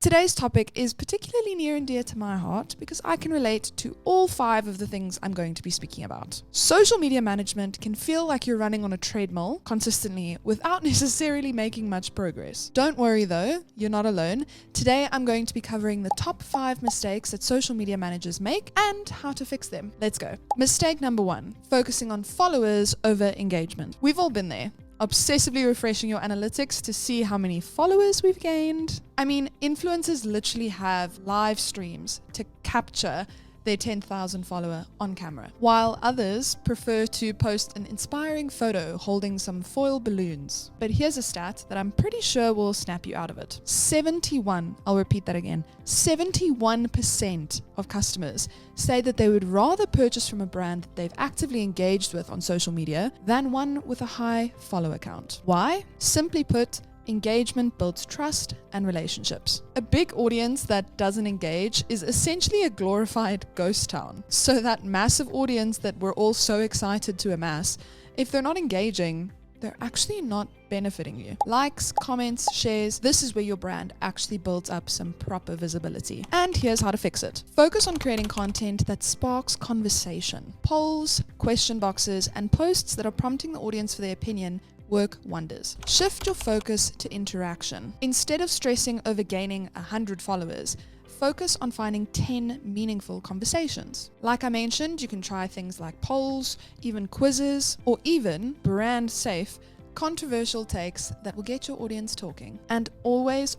Today's topic is particularly near and dear to my heart because I can relate to all 5 of the things I'm going to be speaking about. Social media management can feel like you're running on a treadmill consistently without necessarily making much progress. Don't worry though, you're not alone. Today I'm going to be covering the top 5 mistakes that social media managers make and how to fix them. Let's go. Mistake number 1, focusing on followers over engagement. We've all been there. Obsessively refreshing your analytics to see how many followers we've gained. I mean, influencers literally have live streams to capture their 10,000 follower on camera, while others prefer to post an inspiring photo holding some foil balloons. But here's a stat that I'm pretty sure will snap you out of it. 71% of customers say that they would rather purchase from a brand that they've actively engaged with on social media than one with a high follower count. Why? Simply put, engagement builds trust and relationships. A big audience that doesn't engage is essentially a glorified ghost town. So that massive audience that we're all so excited to amass, if they're not engaging, they're actually not benefiting you. Likes, comments, shares, this is where your brand actually builds up some proper visibility. And here's how to fix it. Focus on creating content that sparks conversation. Polls, question boxes, and posts that are prompting the audience for their opinion work wonders. Shift your focus to interaction. Instead of stressing over gaining 100 followers, focus on finding 10 meaningful conversations. Like I mentioned, you can try things like polls, even quizzes, or even brand safe, controversial takes that will get your audience talking. And always,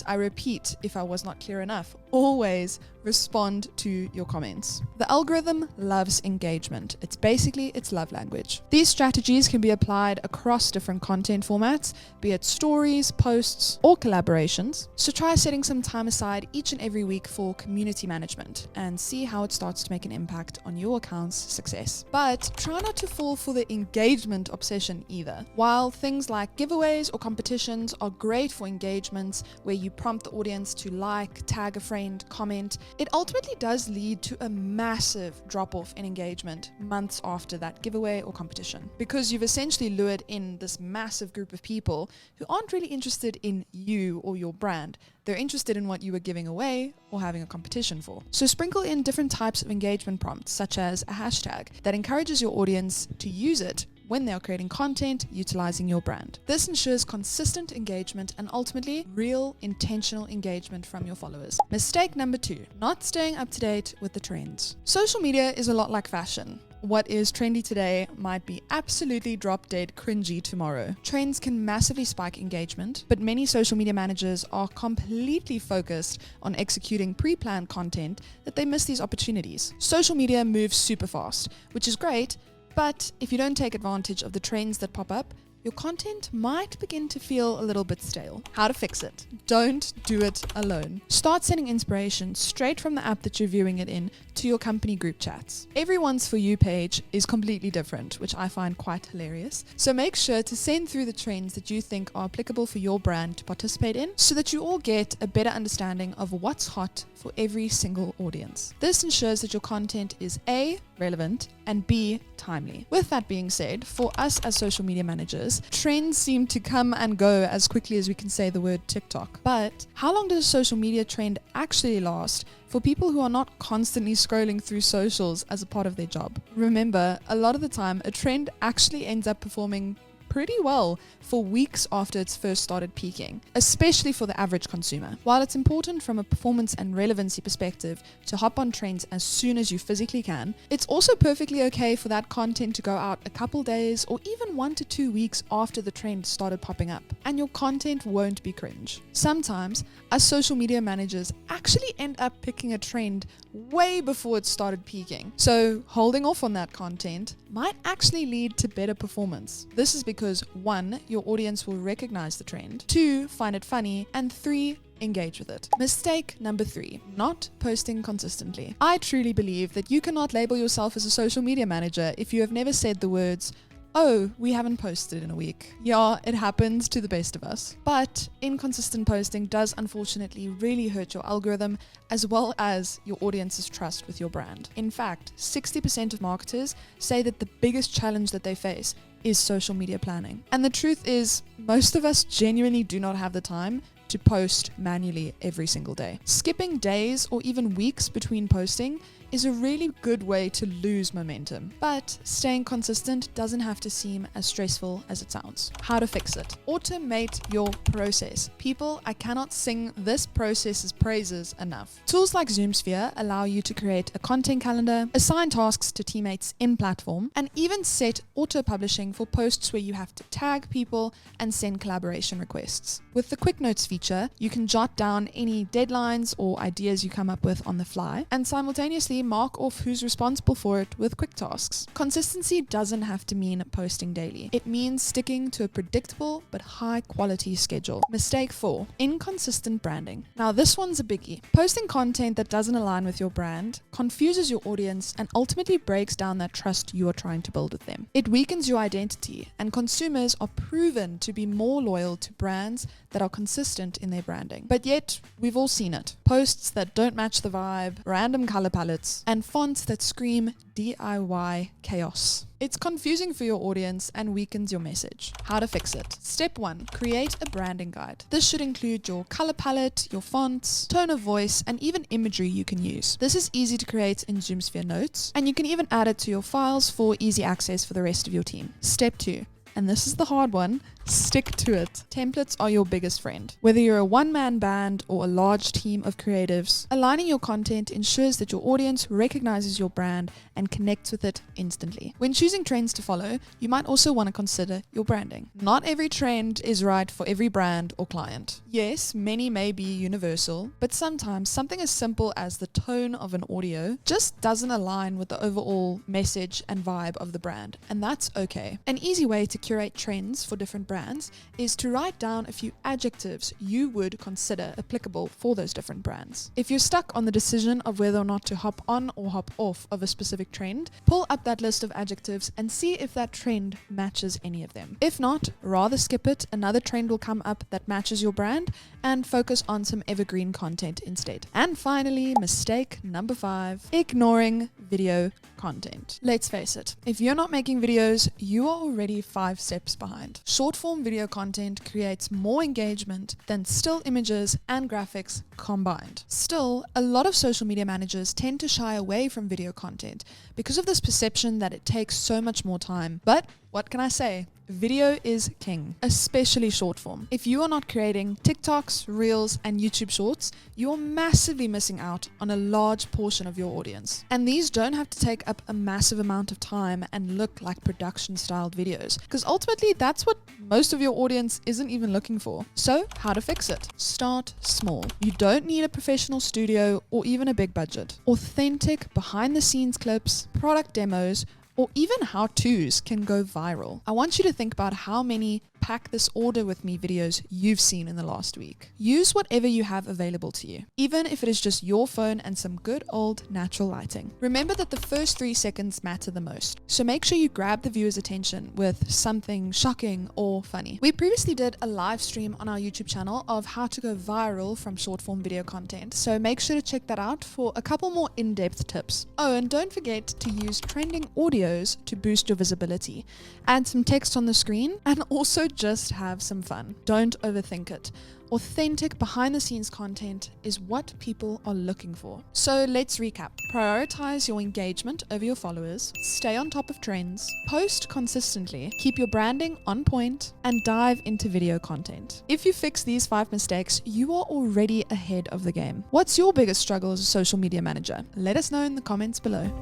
I repeat if I was not clear enough, always respond to your comments. The algorithm loves engagement. It's basically its love language. These strategies can be applied across different content formats, be it stories, posts, or collaborations. So try setting some time aside each and every week for community management and see how it starts to make an impact on your account's success. But try not to fall for the engagement obsession either. While things like giveaways or competitions are great for engagements where you prompt the audience to like, tag a friend, comment, it ultimately does lead to a massive drop-off in engagement months after that giveaway or competition, because you've essentially lured in this massive group of people who aren't really interested in you or your brand. They're interested in what you were giving away or having a competition for. So sprinkle in different types of engagement prompts, such as a hashtag that encourages your audience to use it when they are creating content utilizing your brand. This ensures consistent engagement and ultimately real intentional engagement from your followers. Mistake number 2, not staying up to date with the trends. Social media is a lot like fashion. What is trendy today might be absolutely drop dead cringy tomorrow. Trends can massively spike engagement, but many social media managers are completely focused on executing pre-planned content that they miss these opportunities. Social media moves super fast, which is great, but if you don't take advantage of the trends that pop up, your content might begin to feel a little bit stale. How to fix it? Don't do it alone. Start sending inspiration straight from the app that you're viewing it in to your company group chats. Everyone's For You page is completely different, which I find quite hilarious. So make sure to send through the trends that you think are applicable for your brand to participate in, so that you all get a better understanding of what's hot for every single audience. This ensures that your content is A, relevant, and B, timely. With that being said, for us as social media managers, trends seem to come and go as quickly as we can say the word TikTok. But how long does a social media trend actually last for people who are not constantly scrolling through socials as a part of their job? Remember, a lot of the time, a trend actually ends up performing pretty well for weeks after it's first started peaking, especially for the average consumer. While it's important from a performance and relevancy perspective to hop on trends as soon as you physically can, it's also perfectly okay for that content to go out a couple days or even 1 to 2 weeks after the trend started popping up, and your content won't be cringe. Sometimes, us social media managers actually end up picking a trend way before it started peaking. So holding off on that content might actually lead to better performance. This is because 1, your audience will recognize the trend, 2, find it funny, and 3, engage with it. Mistake number 3, not posting consistently. I truly believe that you cannot label yourself as a social media manager if you have never said the words, "Oh, we haven't posted in a week." Yeah, it happens to the best of us. But inconsistent posting does unfortunately really hurt your algorithm as well as your audience's trust with your brand. In fact, 60% of marketers say that the biggest challenge that they face is social media planning. And the truth is, most of us genuinely do not have the time to post manually every single day. Skipping days or even weeks between posting is a really good way to lose momentum, but staying consistent doesn't have to seem as stressful as it sounds. How to fix it? Automate your process. People, I cannot sing this process's praises enough. Tools like 𝗀𝗻sphere allow you to create a content calendar, assign tasks to teammates in platform, and even set auto-publishing for posts where you have to tag people and send collaboration requests. With the quick notes feature, you can jot down any deadlines or ideas you come up with on the fly, and simultaneously mark off who's responsible for it with quick tasks. Consistency doesn't have to mean posting daily. It means sticking to a predictable but high quality schedule. Mistake 4, inconsistent branding. Now this one's a biggie. Posting content that doesn't align with your brand confuses your audience and ultimately breaks down that trust you are trying to build with them. It weakens your identity, and consumers are proven to be more loyal to brands that are consistent in their branding. But yet, we've all seen it. Posts that don't match the vibe, random color palettes, and fonts that scream DIY chaos. It's confusing for your audience and weakens your message. How to fix it? Step 1, create a branding guide. This should include your color palette, your fonts, tone of voice, and even imagery you can use. This is easy to create in 𝗀𝗻sphere notes, and you can even add it to your files for easy access for the rest of your team. Step 2, and this is the hard one, stick to it. Templates are your biggest friend. Whether you're a one-man band or a large team of creatives, aligning your content ensures that your audience recognizes your brand and connects with it instantly. When choosing trends to follow, you might also want to consider your branding. Not every trend is right for every brand or client. Yes, many may be universal, but sometimes something as simple as the tone of an audio just doesn't align with the overall message and vibe of the brand, and that's okay. An easy way to curate trends for different brands is to write down a few adjectives you would consider applicable for those different brands. If you're stuck on the decision of whether or not to hop on or hop off of a specific trend, pull up that list of adjectives and see if that trend matches any of them. If not, rather skip it, another trend will come up that matches your brand, and focus on some evergreen content instead. And finally, mistake number 5, ignoring video content. Let's face it, if you're not making videos, you are already 5 steps behind. Short form video content creates more engagement than still images and graphics combined. Still, a lot of social media managers tend to shy away from video content because of this perception that it takes so much more time. But what can I say? Video is king, especially short form. If you are not creating TikToks, Reels, and YouTube Shorts, you're massively missing out on a large portion of your audience. And these don't have to take up a massive amount of time and look like production-styled videos, because ultimately that's what most of your audience isn't even looking for. So, how to fix it? Start small. You don't need a professional studio or even a big budget. Authentic behind-the-scenes clips, product demos, or even how-tos can go viral. I want you to think about how many pack this order with me videos you've seen in the last week. Use whatever you have available to you, even if it is just your phone and some good old natural lighting. Remember that the first 3 seconds matter the most, so make sure you grab the viewer's attention with something shocking or funny. We previously did a live stream on our YouTube channel of how to go viral from short form video content, so make sure to check that out for a couple more in-depth tips. Oh, and don't forget to use trending audios to boost your visibility. Add some text on the screen and also just have some fun. Don't overthink it. Authentic behind-the-scenes content is what people are looking for. So let's recap. Prioritize your engagement over your followers, stay on top of trends, post consistently, keep your branding on point, and dive into video content. If you fix these 5 mistakes, you are already ahead of the game. What's your biggest struggle as a social media manager? Let us know in the comments below.